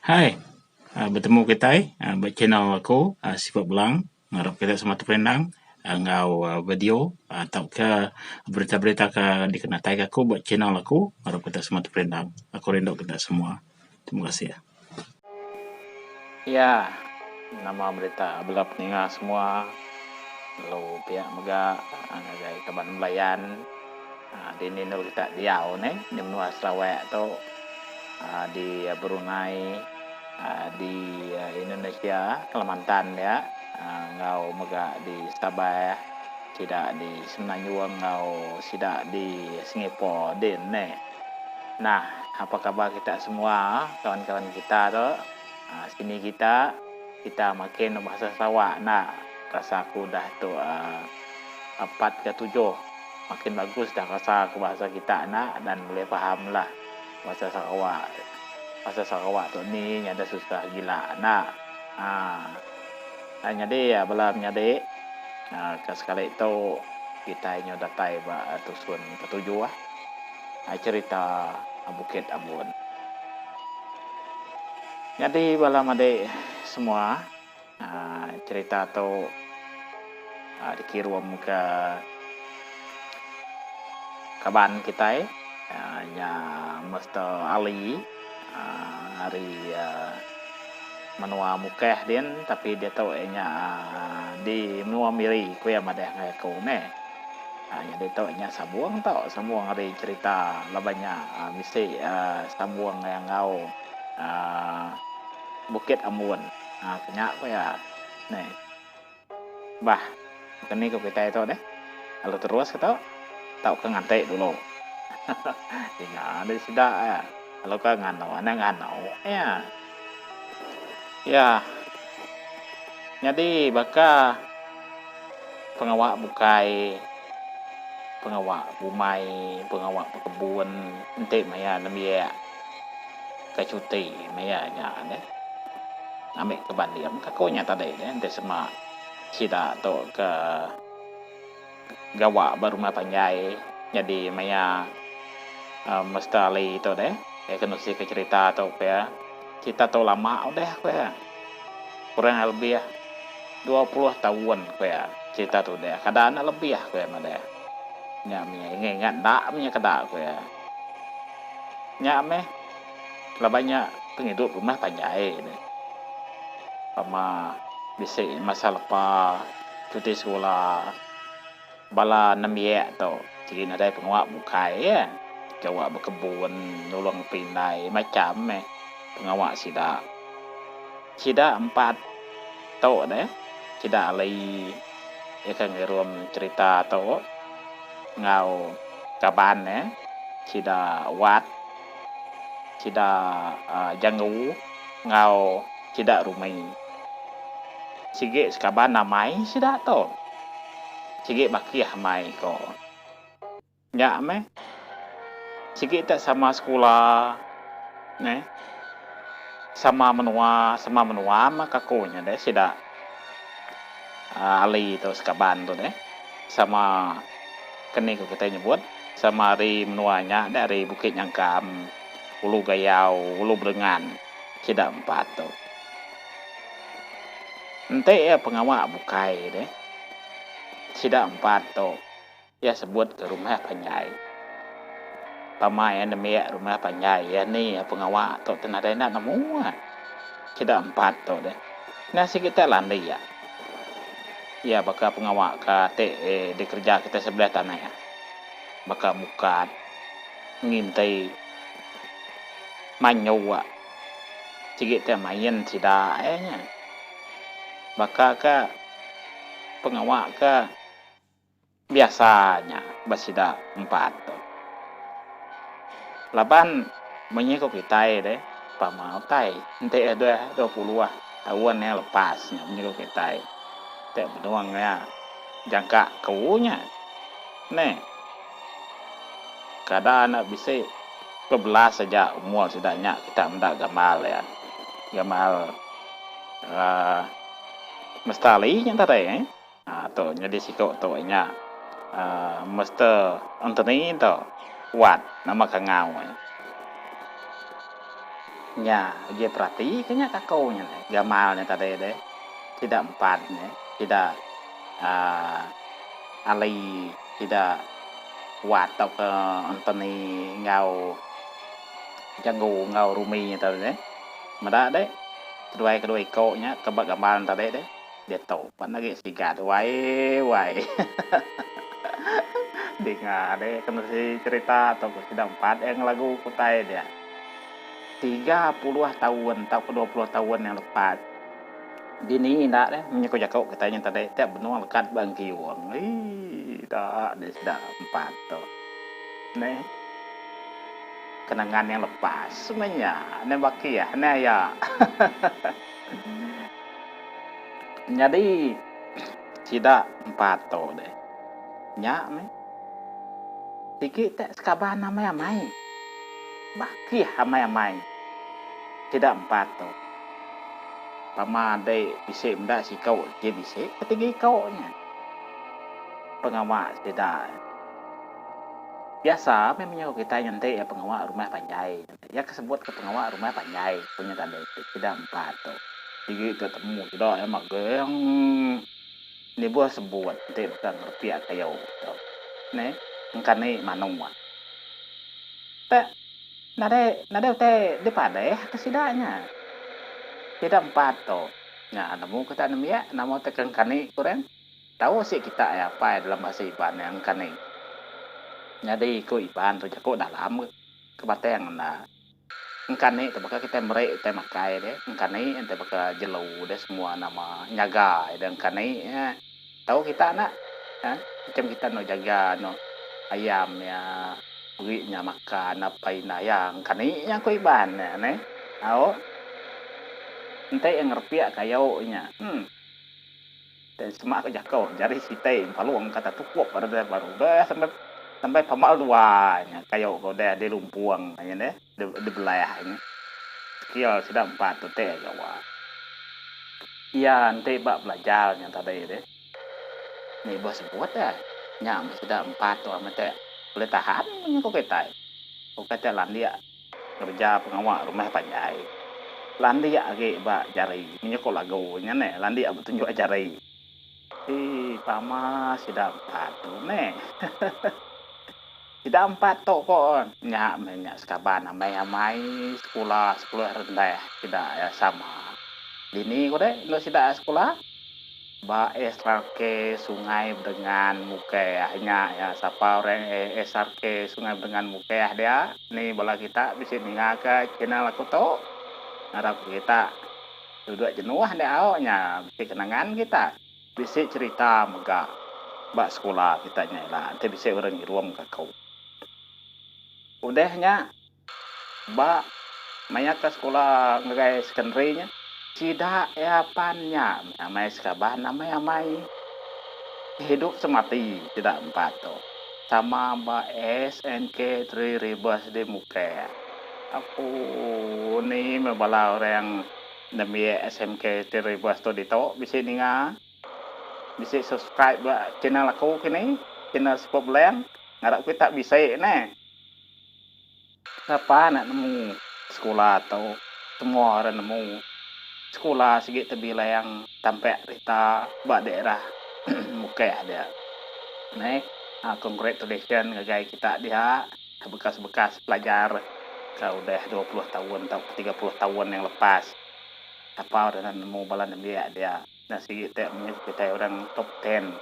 Hai, bertemu kita buat channel aku, Sifat Belang. Ngarap kita semua terpandang, ngau video atau ke berita-berita ke dikenatai aku buat channel aku. Ngarap kita semua terpandang. Aku rindu kita semua. Terima kasih ya. Ya, nama berita belah peninga semua. Lalu pihak mega ngagai kaban melayan. Di Ninul kita diau nih di benua Sarawak tu di Brunei, di Indonesia, Kalimantan ya. Ngau mega di Sabah, tidak di Semenanjung, ngau tidak di Singapura, din nih. Nah, apa kabar kita semua, kawan-kawan kita tu? Sini kita makin bahasa Sarawak. Nah, rasa aku dah tu 4 ke 7. Makin bagus dah rasa aku bahasa kita nak dan boleh faham lah bahasa Sarawak. Bahasa Sarawak tu ni ada susah gila. Nah, jadi ya belam jadi ke sekali itu kita inyo datai ba tusun ketujuh cerita Bukit Abun. Jadi balam adik semua cerita tu dikirim ke kaban kita nya Mr. Ali hari menua mukeh din tapi dia tahu nya di menua miri ku yang ada ngai ku ne. Jadi tahu nya sabuang tau sabuang hari cerita labanya misi sabuang yang ngau Bukit Amun. Kenyak ko ya. Nih. Bah, kini ko kita itu deh. Kalau terus kita tahu ke ngantek dulu. Tinggal ada sidak ya. Kalau ke nganau, ana nganau. Ya. Jadi baka pengawak bukai pengawak bumai, pengawak kebun, entek maya lemia ke cuti maya nya deh. Ambil ke bandiam kakonya tadi deh, ente semua sida to ke gawa baru panjai. Jadi maya mestali itu deh. Kena ke cerita tu ya. Kita tahu lama udah ya. Kurang lebih 20 tahun ya. Cerita tu deh. Kadang lebih ya deh. Nya ingat dak punya kada ya. Nya lah banyak penghidup rumah panjai deh. Sama bisa masa lepas cuti sekolah bala namiak tu. Jadi ada pengawak bukai ya. Jawab berkebun, nolong pindai macam pengawak sida 4 tau deh. Sida alai akan ngirum cerita tau ngau kaban sida wat sida jangu ngau sida rumai sige sekaban namai sida tau sige bakiah mai ko nya sige tak sama sekolah sama menua maka konya deh sida ali tu sekaban tu deh sama kini kita nyebut sama hari menuanya dari Bukit Nyangkam, Ulu Gayau, Ulu Berengan, sida 4 tu. Ente pengawak bukai deh. Sida 4 tu. Ya sebut ke rumah panjai. Pamai demi rumah panjai ya ni pengawak tu tenada nak nemu. Sida 4 tu deh. Nasi kita landai ya. Ya baka pengawak ka di kerja kita sebelah tanah ya. Baka mukat ngintai manyawa. Sige te main sida nya. Baka ka pengawak ka biasanya basida 4 tu. Laban menyiko kita deh pamau tai ente ada 20 tahun yang lepasnya menyiko kita. Te benuang ya jangka kaunya. Kadang bisa 12 saja umur sudahnya kita mendak gamal ya. Gamal mestali yang tadi tu jadi situ tu nya Mr. Anthony tu kuat nama kangau nya dia perhati kayaknya kakaunya nih gamalnya tadi deh tidak empat nih tidak ah, alay tidak kuat atau ke Anthony ngau jago ngau rumi tadi deh mà đấy kedua ikutnya kebak gambaran tadi deh dia tahu pan lagi sigat wae wae dengar deh kan si cerita atau sudah empat yang lagu kutai dia 30 tahun atau 20 tahun yang lepas dini indah deh menyeko jakau katanya tadi tiap benua lekat bang kiwang dah dia sudah empat tuh nih kenangan yang lepas semuanya nih baki ya nih ya jadi tidak empat tuh deh nyak me tiki tak sekabahan namanya main baki amai tidak empat tuh Pama day bisik benda si kau dia bisik ketiga kau nya pengawal tidak biasa memangnya kita nyantai ya pengawal rumah panjai ya kesebut ke pengawal rumah panjai punya tanda itu tidak empat tuh tiga ketemu tidak ya mak yang ini buat sebut nanti bukan rupiah kayu tuh nih engkan nih manung teh nade teh di pada kesidaknya tidak empat tuh nah namu kita namanya namu tekan kani kurang tahu sih kita ya apa dalam bahasa Iban yang kani jadi ko Iban tuh jago dalam kebateng nah engkani itu bakal kita merek kita makai deh engkani ente bakal jelau deh semua nama nyaga dan engkani ya. Tahu kita anak macam kita no jaga no ayam ya berinya makan apa ina yang kani yang ko Iban ya nih tahu ente yang ngerpiak kayaunya dan semak ke jakau jari site paluang kata tukuk baru dah sampai pamal duanya kayau kau dah di lumpuang aja deh di belayahnya skill sudah empat tuh teh jawa iya ente bak belajarnya tadi deh nih bos buat ya nyam sudah empat tuh amat teh boleh tahan punya kau kata landia kerja pengawal rumah panjai landia age bak jari punya kau lagunya nih landia tunjuk jari pama sudah empat tuh nih tidak empat tuh kok nyak sekaban amai sekolah rendah tidak ya sama dini kok deh lo tidak sekolah ba SRK sungai dengan muka hanya ya siapa orang SRK sungai dengan muka dia nih bola kita bisa ke channel aku tuh harap kita duduk jenuh deh awalnya bisa kenangan kita bisa cerita megah bak sekolah kita lah nanti bisa orang iruam ke kau udahnya bak maya ke sekolah ngegai secondary-nya tidak ya pannya namanya sekabah namanya mai hidup semati tidak empat tuh sama mbak SNK 3 ribas di muka aku nih membala orang demi SMK 3 ribas tuh dito bisa ninga bisa subscribe channel aku kini channel Sport Blank ngarap kita bisa nih apa nak nemu sekolah atau semua orang nemu sekolah sedikit terbilang yang tampak kita buat daerah muka ada nih congratulations gagai kita dia bekas-bekas pelajar kau udah 20 tahun atau 30 tahun yang lepas apa orang nemu balan dia nah sedikit kita orang top 10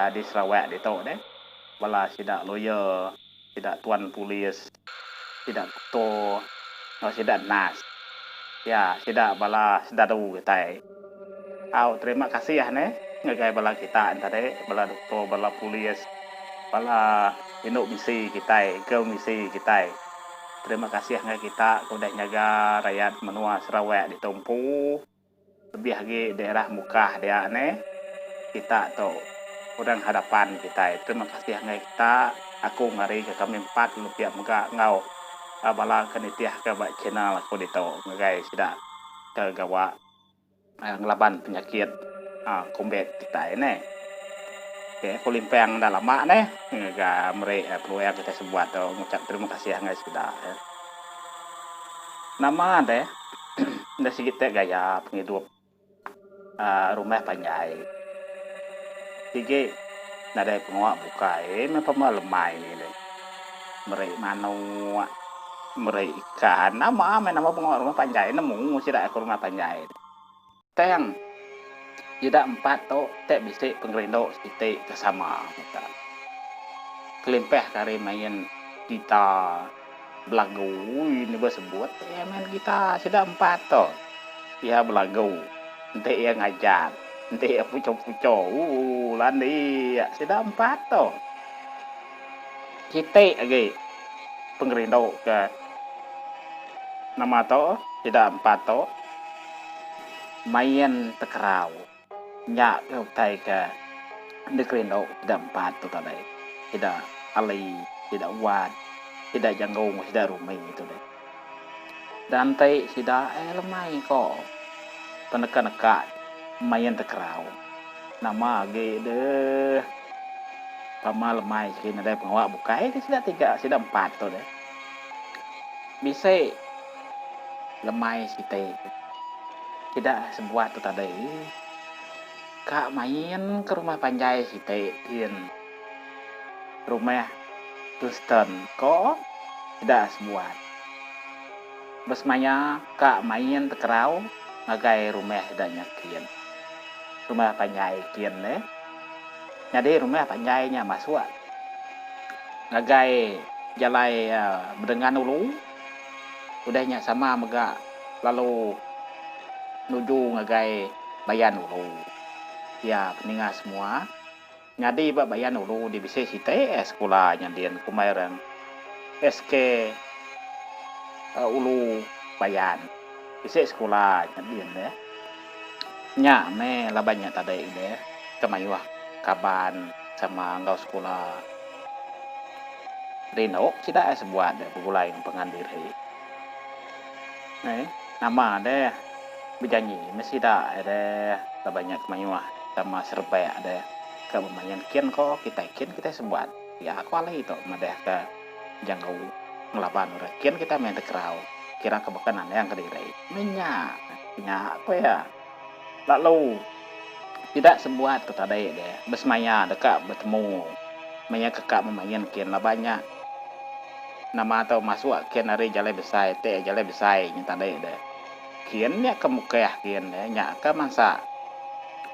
di Sarawak di tau deh bala tidak lawyer tidak tuan polis tidak ketua tidak nas ya tidak bala sedadu kita terima kasih ya nih ngagai bala kita tadi bala doktor bala polis bala induk misi kita girl misi kita terima kasih ya kita udah jaga rakyat menua Sarawak ditumpu lebih lagi daerah muka dia nih kita tuh orang hadapan kita terima kasih ya kita aku ngari ke kami 4 lebih muka ngau bala kenitiah ke bak channel aku dito ngagai sida ke gawa ngelaban penyakit combat kita ini oke kulimpeng dah lama nih ngaga mereka perlu yang kita sebuat ngucap terima kasih ya guys sudah ya. Nama deh, ada sedikit gaya penghidup rumah panjai. Sige, ada pengawak bukai, memang lemai deh. Mereka manu, mereka nama pengawak rumah panjai, nemu tidak ke rumah panjai. Teng, tidak 4 to, tak bisa penggerindo kita bersama. Kelimpah kari main kita belagu ini sebut main kita sudah 4 to. Dia belagu, nanti yang ngajar, nanti yang pucuk-pucuk, landi sudah 4 to. Kita lagi penggerindo ke nama to tidak 4 to. Main tekerau, nyak ke utai ke negerindo tidak 4 to tadi. Tidak alai, tidak wat, tidak janggung, tidak rumai itu deh. Dan tai tidak lemai kok. Peneka-neka main tekerau. Nama ge deh. Pama lemai sini ada pengawak buka itu sudah 3, sudah 4 tu deh. Bisa lemai si teh. Tidak sebuah tu tadi. Kak main ke rumah panjai si teh in rumah Kristen kok tidak sebuah. Besmanya kak main tekerau ngagai rumah dan nyakian. Rumah panjai kian deh. Jadi rumah panjainya masuk. Ngagai jalai berdengan ulu. Udahnya sama mega lalu nuju ngagai bayan ulu. Ya peningat semua. Jadi ba bayan ulu di bisa site sekolah nyandian kemarin. SK ulu bayan. Bisa sekolah nyandian deh. Nya me labanya tadi deh. Kemayuah kaban sama ngau sekolah. Rino tidak sebuah deh pegulai pengandiri. Nama deh berjanji mesti dah ada banyak kemayuah sama serba ada kebermayan kian kok kita sebuat ya aku alih itu madah ke jangkau ngelaban orang kian kita main tekerau kira kebakanan yang kediri minyak apa ya lalu tidak sebuat tu tadi deh besmaya dekat bertemu minyak kekak memain kian lah banyak nama atau masuk kian hari jalan besar teh jalan besar yang tadi deh kiannya ke mukah kian deh nyak ke masa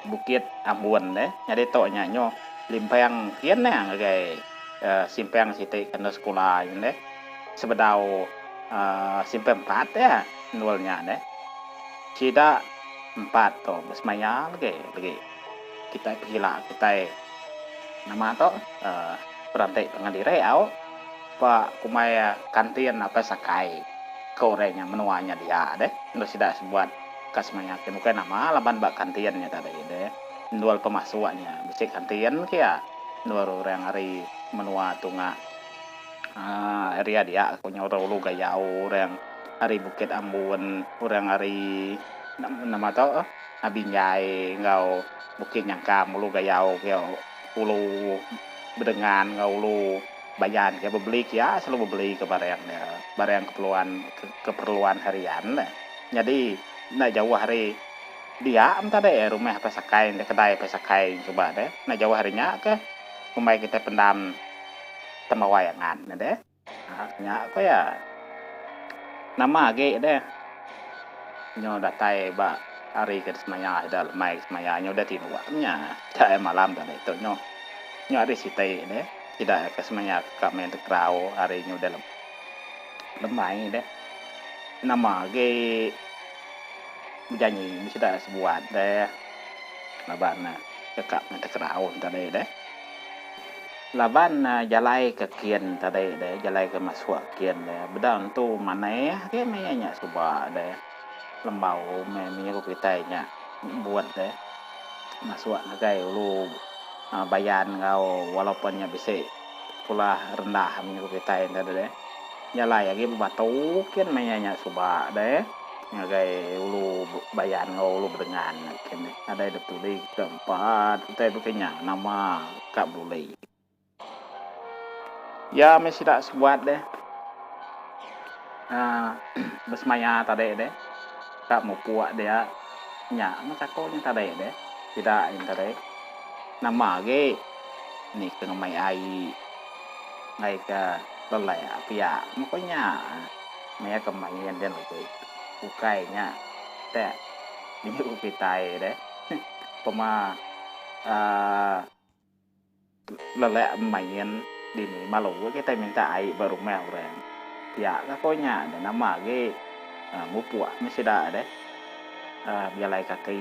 Bukit Ambon deh jadi to nyanyo limpang kian nih ngagai simpang siti kena sekolah ini deh sebedau simpang 4 ya nolnya deh sida 4 to besmaya lagi kita pihila kita nama to perantai pengadire au pak kumaya kantin apa sakai korenya menuanya dia deh lu tidak sebuat kasmanya bukan nama laban bak kantiannya tadi deh dual pemasukannya bisa kantian kia dual orang hari menua tunga area dia punya orang lu gayau orang hari Bukit Ambon orang hari nama tau Abinjai ngau Bukit Nyangkam lu gayau kau ulu bedengan ngau lu bayan kayak beli ya selalu beli ke barang keperluan harian jadi nak jauh hari dia entah deh rumah apa sakai kedai apa sakai coba deh nak jauh harinya ke rumah kita pendam temawayangan deh nya apa ya nama ge deh nyo datai ba hari ke semaya dah mai semayanya udah tinuaknya tak malam tadi itu nyo hari sitai deh tidak ke semuanya kami untuk rau hari ini udah lemai deh nama ge janji sudah sebuat deh laban kekak untuk rau tadi deh laban jalai ke kian tadi deh jalai ke masuk kian deh bedang tu mana ya ke mainnya coba deh lembau memangnya kita nya buat deh masuk nagai lu bayan kau walaupunnya bisa pula rendah menurut kita yang tadi deh nyala ya gitu batu kan mainnya coba deh ngagai ulu bayan kau ulu dengan kini ada itu tulis keempat kita bukannya nama kak boleh ya masih tak sebuat deh Besmaya tadi deh kak mau puak dia nya maka ko nya tadi deh tidak yang tadi nama ge nih ke mai ai ngai ka lelai pia makanya mẹ cầm mày nhân den lo ukai nya te ni upitai deh pema lelai main di ni malu kita minta ai baru meh orang ya kakonya ada nama ge ngupua masih dah deh bialai kaki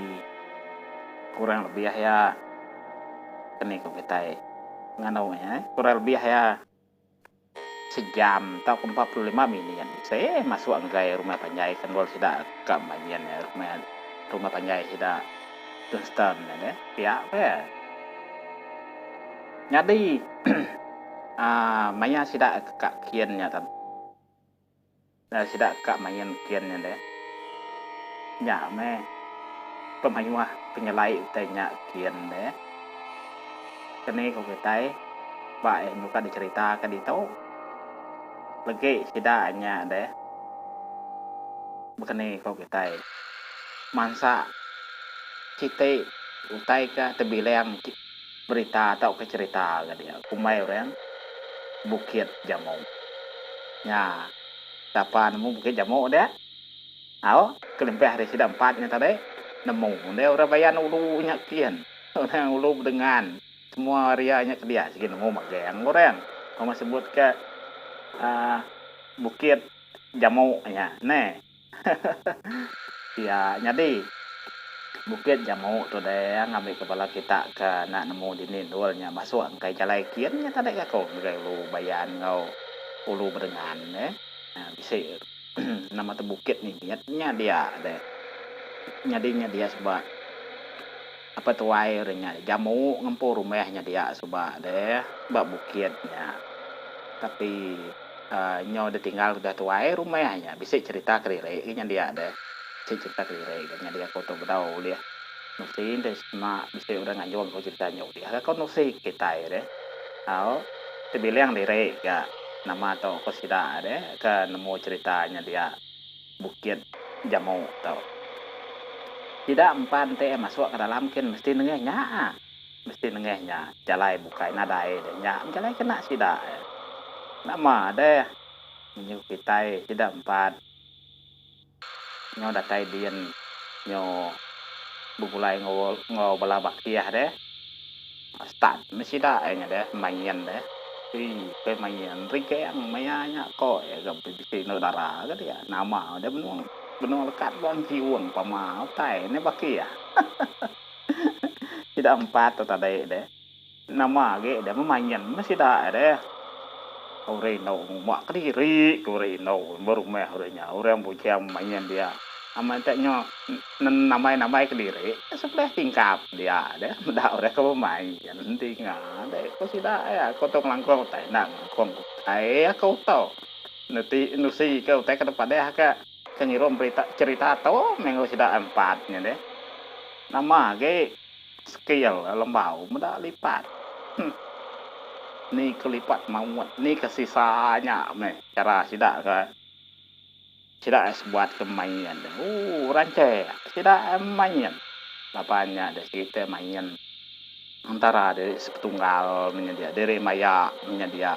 kurang lebih ya kene ko betai nganau ya kurang lebih ya sejam atau 45 menit saya masuk anggai rumah panjai kan gol sudah ke bagian ya rumah panjai sudah Dunstan ya pihak ya jadi maya sudah kak kiannya tan sudah kak mayan kiannya deh ya me pemain penyelai tanya kian deh kene ko betai pak nuka diceritakan itu lagi sidaknya deh bukan kau kita mansa cite utai ka tebilang berita atau ke cerita ke dia kumai orang bukit jamu ya tapa nemu bukit jamu deh ao kelempeh hari sida empatnya tadi nemu dia orang bayan ulu nyakian orang ulu dengan semua rianya ke dia segini nemu mageng orang kamu sebut ke bukit jamu ya ne ya jadi bukit jamu tu deh ngambil kepala kita ke nak nemu di ni dulnya masuk angkai jalai kiannya tadi kau ngai lu bayan ngau ulu berdengan bisa nama tu bukit ni niatnya dia deh nyadinya dia sebab apa tu airnya jamu ngempur rumahnya dia sebab deh bak bukitnya tapi nyo udah tinggal udah tua rumahnya bisa cerita kerire-nya dia ada cerita kerire nya dia foto bedau dia nusin deh cuma bisa udah ngajong kau ceritanya dia kau nusi kita deh au terbilang dire ya nama atau kau sida deh ke nemu ceritanya dia bukit jamu tau tidak empat teh masuk ke dalam kan mesti nengehnya jalai bukai nadai deh nya jalai kena sida nama deh nyu kita tidak empat nyo datai dian nyo bubulai ngol bala baktiah deh start mesti dah nya deh main deh ke main rikeng mayanya kok ya gampi bisi no darah kan ya nama deh benung lekat bang jiwang pama tai ne bakia tidak empat tadi deh nama ge deh main mesti dah deh orang nau mak kediri orang nau baru meh orangnya orang bukan main dia amatnya namai kediri sebelah tingkap dia deh dah orang kau main nanti nggak deh kau sudah ya kau tong langkau tai nang kau kau tahu nanti nusi kau tai ke depan deh ke kenyirom berita cerita tahu minggu sudah empatnya deh nama ge skill lembau mudah lipat ni kelipat mawat ni kesisanya me cara tidak buat kemain rancai tidak main lapanya ada kita main antara dari setunggal menyedia dari maya menyedia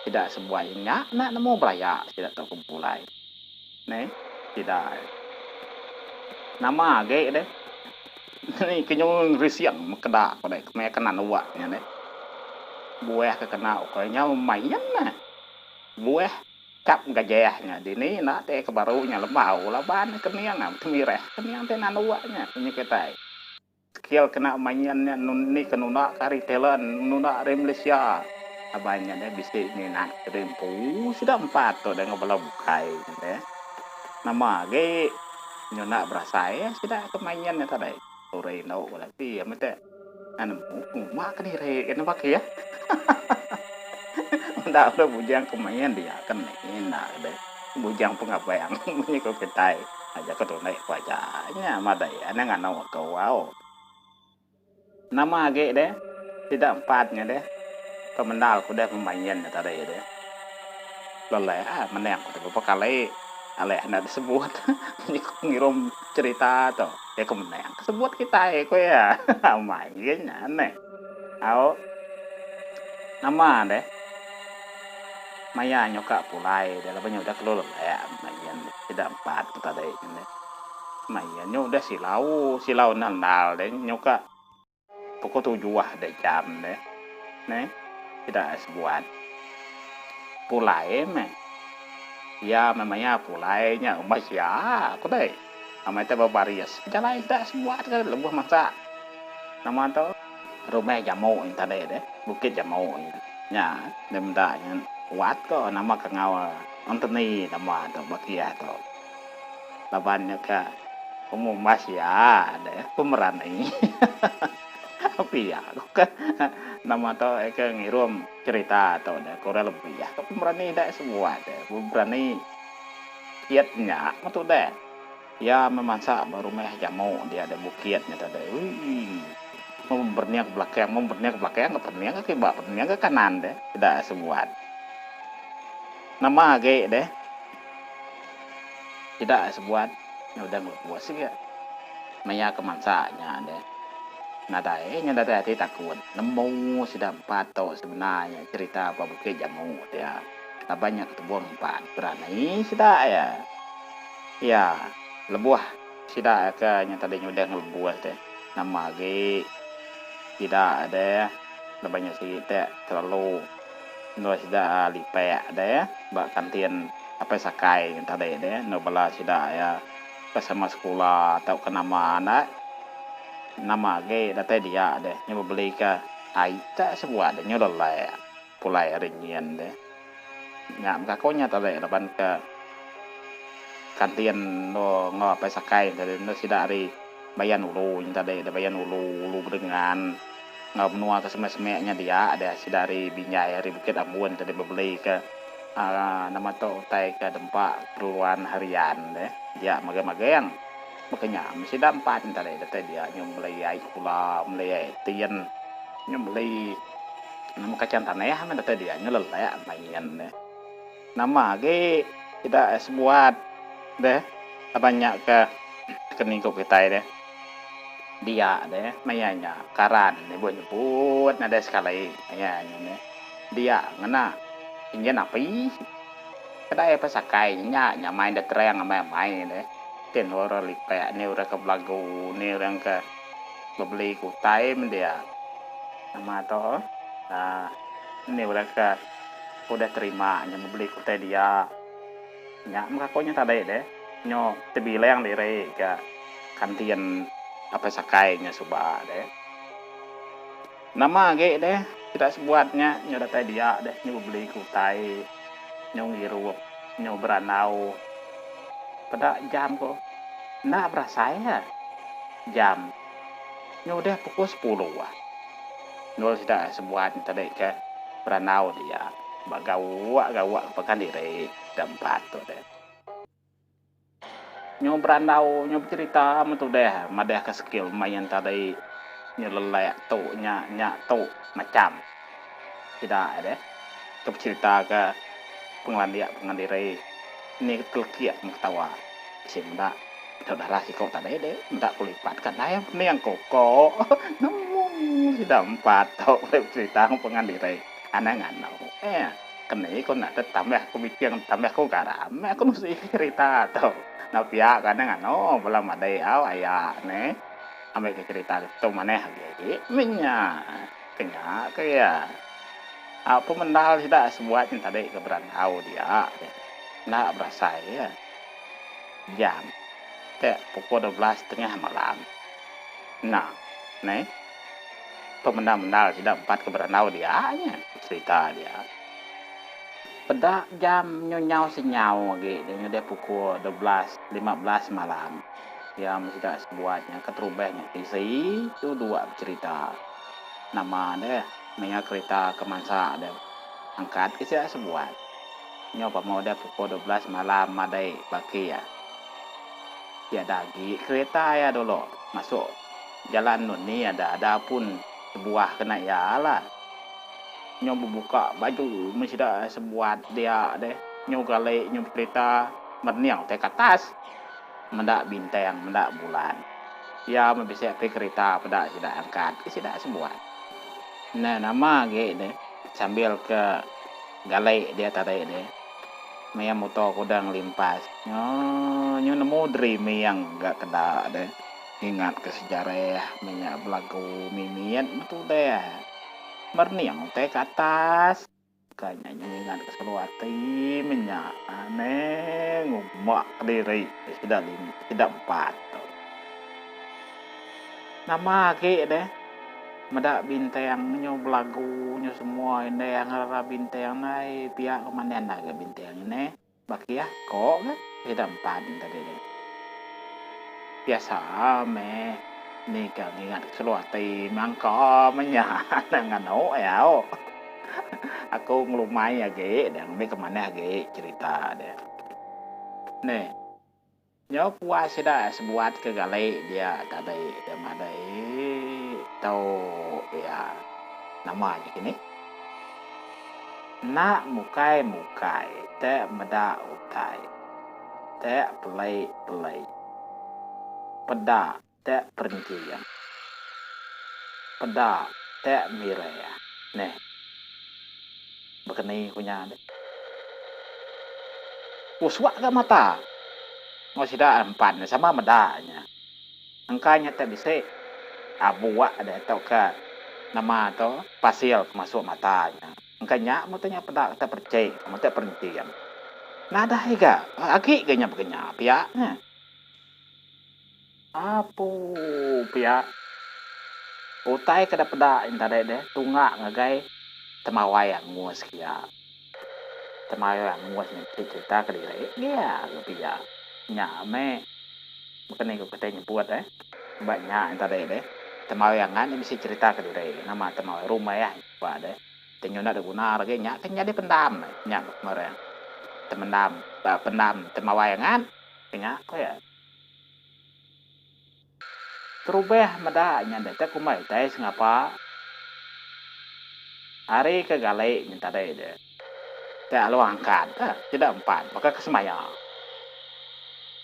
tidak semuanya nak nemu belaya tidak tahu kumpulai nih tidak nama ge deh ni kenyong risian kedak pada kemaya kenan uaknya deh buah kekenal kayaknya lumayan nah buah cap gajahnya di ni nak teh kebarunya lembau laban keniang temireh keniang teh nanuaknya punya kita skill kena mainannya ni kenuna kari telan nuna Malaysia abanya deh bisa ni nak rempu sudah 4 tuh dengan bala bukai deh nama ge nyuna berasa ya sudah kemainannya tadi sore no berarti ya mete anu mak kediri kenapa ya ndak ada bujang kemayan dia kan enak deh bujang pengabayang punya kau ketai aja kau naik wajahnya madai ana nggak nawa kau wow nama ge deh tidak empatnya deh pemendal ku deh pemainnya tadi deh lelai menang ku beberapa kali aleh nak disebut ni ngirum cerita to ya kemenang sebut kita ko ya main nya aneh au nama deh maya nyoka pulai dalam banyak udah keluar ya mayan tidak empat kita deh ini mayan udah silau nandal deh nyoka pokok 7 deh jam deh nih tidak sebuat pulai meh ya memangnya pulainya emas ya aku deh sama itu baris jalan tidak sebuat kan lebih masa nama to rumah jamu yang tadi deh bukit jamu nya dem nya kuat kok nama kengawal Anthony nama to bakia to labannya ke umum mas ya deh pemeran ini tapi ya kan nama to ke ngirum cerita to deh kurang lebih ya pemeran ini tidak semua deh berani kiatnya itu deh ya memasak baru meh jamu dia ada bukitnya tadi mau berniak belakang ke berniak ke kibak berniak ke kanan deh tidak sebuat nama ge deh tidak sebuat ya udah ngebuat sih ya maya kemansanya deh nya hati takut nemu sudah 4 toh sebenarnya cerita apa bukit jamu ya banyak ketemu 4 berani sudah ya lebuah sudah ke yang tadinya udah ngebuat deh nama ge tidak ada banyak sih tidak terlalu sudah lipek ada ya bak kantin apa sakai yang tadi deh nobela sudah ya ke sama sekolah atau ke nama ge data dia deh nyoba beli ke aita sebuah ada nyolol lah ya pulai ringian deh nyam kakonya tadi depan ke kantin no apa sakai dari no sudah dari bayan ulu yang tadi ada bayan ulu dengan nggak menua ke semek-semeknya dia ada si dari Binjai dari Bukit Ambon tadi beli ke nama to tai ke tempat perluan harian deh dia magang makanya mesti ada 4 tadi dia nyumbeli ai kula mulai tien nyumbeli nama kacang tanah mana tadi dia nyelelek main deh nama ge tidak sebuat deh banyak ke keningko kita deh dia deh mayanya karan nyebut ada sekali mayanya dia ngena ingin api kedai pasakai nya main de terang main deh ten ora lipek ni ora ke blago ni orang ke beli kutai dia nama to ni ora ke udah terima nya beli kutai dia nya makakonya tadi deh nyo tebileng dire ke kantin apa sakainya subah deh nama ge deh tidak sebuatnya nyo data dia deh nyo beli kutai nyo ngirup nyo beranau pada jam kok nggak berasa ya jam nyo udah pukul 10 nol sudah sebuat tadi ke beranau dia gawak pekan dire tempat tuh deh nyo beranau nyo cerita metu deh madeh ke skill main tadi nyelelek tuh nya tuh macam tidak ada ke cerita ke pengandire ini kelkiat mengetawa si mendak saudara si kau tadi deh mendak kulipat kan ayam ini yang koko nemu sudah 4 tau cerita pengandire aneh nganau kene ko nak tambah aku mikir tambah aku garam aku mesti cerita tau nah pihak kadang belum ada ayah ne ambil cerita itu maneh lagi minya kenya kayak apa mendal tidak sebuah yang tadi keberantau dia nggak berasa ya jam pukul 12 malam nah nih pemendal tidak 4 keberantau dia cerita dia pada jam nyau senyau gitu dia pukul 12:15 malam ya mesti tak sebuahnya keterubahnya isi itu 2 cerita nama deh punya kereta kemansa ada angkat kisah sebuah nyoba mau ada pukul 12 malam madai baki ya dagi kereta ya dulu masuk jalan ini ada pun sebuah kena ya lah nyoba buka baju mesti dah sebuat dia deh nyoba gale nyoba kereta Merniang te ke atas. Mendak bintang, mendak bulan. Ya bisa pe kereta pada tidak angkat, tidak sebuat. Nah nama ge sambil ke galai dia tadi deh. Maya motor kudang limpas. Nyo nemu dream yang enggak kena deh. Ingat ke sejarah minyak belagu mimian betul deh. Merniang te ke atas. Kayaknya ingat ke seluati minyak aneh ngumak diri tidak empat. Nama ke deh. Medak bintang nyo belagu nyo semua ini yang rara bintang nai pihak kemana naga bintang ini baki ya kok kan tidak empat tadi deh biasa me ni kan ingat seluati mangko menya dengan ya aku ngelumai ya ge dan me kemana ge cerita deh nih nyo puas dah sebuat ke galai dia tadi dia madai tau ya namanya gini nak mukai te meda utai te pelai peda te perincian peda te mirea nih begini punya deh uswak ke mata ngosida empat sama medanya angkanya te bisa abuak ada tau ke nama atau pasil masuk matanya angkanya matanya peda te percaya mata perincian nada higa aki ganya begenya pihaknya apu pihak utai kada peda intade deh tunga ngagai temawayang nguas kia temawayang nguas cerita ke diri iya pihak nyame bukan ikut katanya buat banyak intade deh temawayangan ini bisa cerita ke diri nama temawai rumah ya pak deh tenyuna ada guna lagi nyak kan jadi pendam nyak kemarin pendam temawayangan nyak kok ya terubah medanya deh tak kumai tes ngapa hari ke galai minta deh tak lo angkat tidak empat maka kesemaya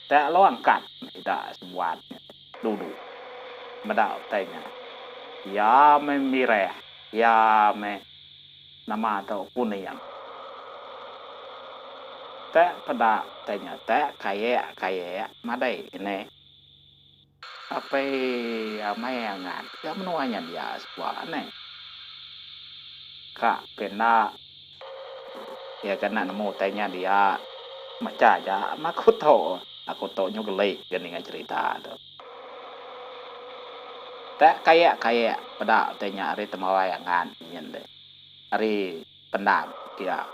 tak lo angkat tidak sebuat duduk medak tanya ya memireh ya me nama atau kuning tak pada tanya tak kayak madai ini apa amayangan ya menuanya dia sebuah aneh kak pena ya kena nemu tanya dia maca aja aku tahu nyugelai dengan cerita tuh tak kayak pada tanya hari temawayangan nyen deh hari pendam dia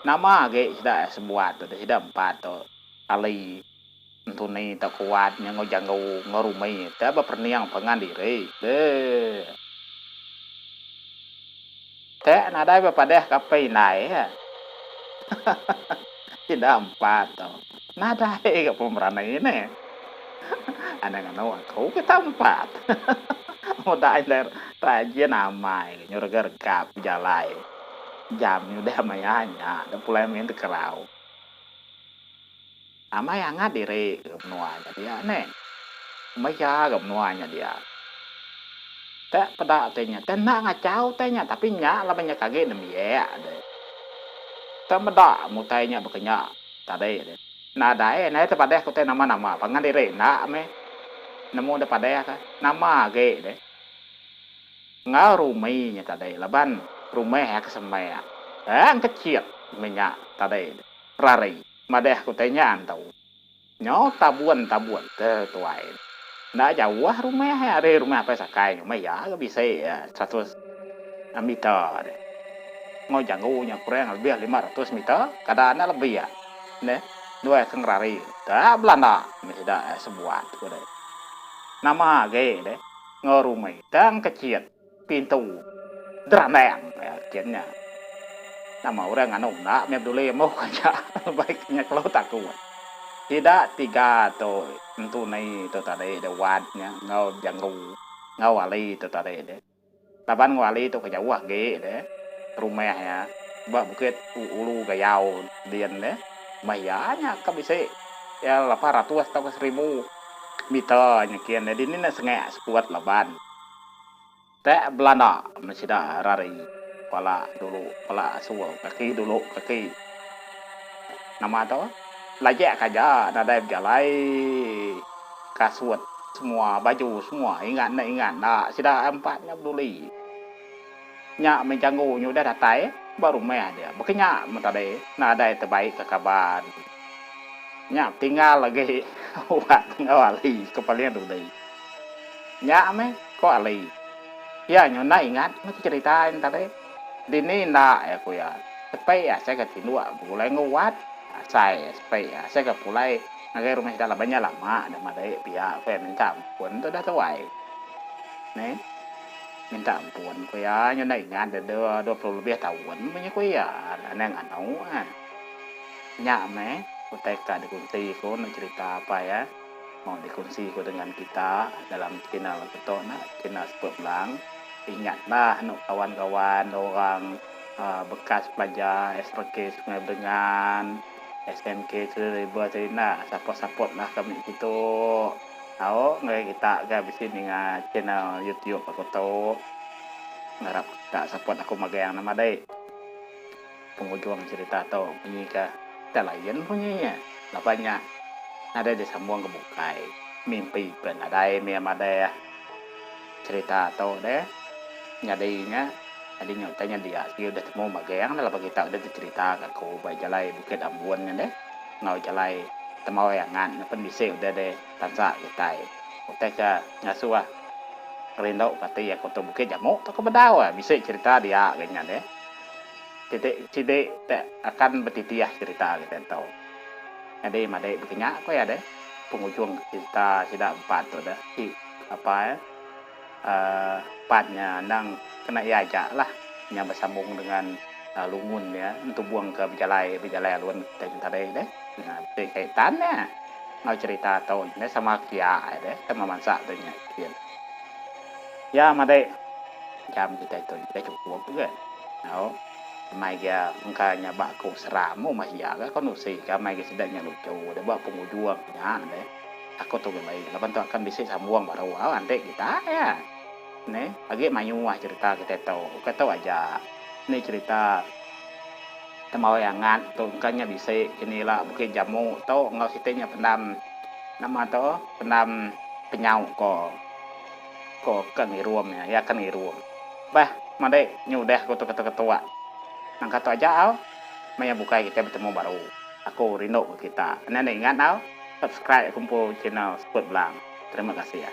nama ge sudah sebuat tuh sudah empat tuh ali untuk nih tak kuatnya ngojang ngorumai tak berperniang pengan diri deh tak nada pada kapai naik tidak empat tuh nada ke pemeran ini anak aku kita empat udah air rajin amai nyurga jalai jamnya udah mayanya udah pulai main kerau amai angat diri nuanya dia nih maya nuanya dia tak pada tanya tenang ngacau tanya tapi nya lah banyak kaget demi ya deh tak meda mutainya bekenya tadi deh nah dai nah itu pada aku tanya nama pangan diri nak me nemu ada pada kan nama ge deh ngau rumainya tadi laban rumah ya kesemaya ang kecil minyak tadi rari madeh aku tanya antau nyo tabuan tuai ndak jauh rumah ya ada rumah apa sakai rumah ya bisa ya 100 meter deh mau jangkaunya kurang lebih 500 meter kadang lebih ya nih dua keng rari tak Belanda tidak sebuah deh nama ge deh ngorumai tang kecil pintu draneng ya akhirnya nama orang anu nak mep dulu mau aja baiknya kalau takut tidak tiga atau tentu nih itu tadi dewatnya ngau janggu ngau wali itu tadi deh laban wali itu kerja wah ge deh rumah ya bak bukit ulu gayau dian deh Bayarnya kan bisa ya 800 atau ke 1000 meter nyekian. Jadi ini sengek sekuat laban. Teh Belanda masih dah rari. Pala dulu, pala asuh, kaki dulu, kaki. Nama tu lajak kaja, nada jalai kasut semua, baju semua, ingat nak sudah empatnya beli. Nyak menjanggu nyu dah datai, baru meh dia. Bekenya mentade, nada terbaik ke kabar. Nyak tinggal lagi, buat tinggal ali, kepala dulu. Nyak meh, kok ali. Ya nyu nak ingat, mesti ceritain tadi. Dini nak aku ya. Tapi ya saya ke tinua, mulai nguat. Saya supaya saya ke mulai ngagai rumah sudah banyak lama ada madai pihak saya minta ampun tu dah tuai nih minta ampun ku ya nyo nai ingat ada 20 lebih tahun punya ku ya neng anau nyak me ku teka dikunci ku nak cerita apa ya mau dikunci ku dengan kita dalam channel betul nak channel Sport Belang ingatlah nuk kawan-kawan orang bekas pelajar SPK Sungai Bengan SMK River Serina support lah kami itu tahu nggak kita gak bisa dengan channel YouTube aku tahu ngarap tak support aku magai yang nama deh pengunjung cerita tahu punya ke kita lain punya lah banyak ada di sambung ke bukai mimpi ben ada ada ya cerita tahu deh nyadinya tadi nyatanya dia sih udah temu mageang dalam kita udah dicerita ke aku baik jalai Bukit Ambon kan deh ngau jalai temau yangan pen bisa udah deh tansa kita udah ke ngasuh rindu pati ya koto Bukit Jamu tak bedau bisa cerita dia kayaknya deh titik akan bertitiah cerita kita tahu jadi madai begini kok ya deh pengunjung kita sudah 4 tuh dah apa ya partnya nang kena iajak lah yang bersambung dengan lungun ya untuk buang ke bejalai alun tadi deh nah kaitannya mau cerita tahun ini sama kia deh sama mansa tanya ya madai jam kita itu kita cukup juga nah mai ya mukanya bakku seramu mah ya kan nusi mai sedangnya lucu udah bawa pengunjung ya deh aku tuh baik lapan tuh akan bisa sambung baru nanti kita ya nih lagi mayu cerita kita tahu aja nih cerita temau yangan tuh kannya bisa inilah Bukit Jamu tahu nggak sitenya pendam nama tahu pendam penyau ko kan iruam ya kan iruam bah made nyudah aku tuh ketua nang kata aja au maya buka kita bertemu baru aku rindu kita nenek ingat au subscribe kumpul channel Sport Belang terima kasih ya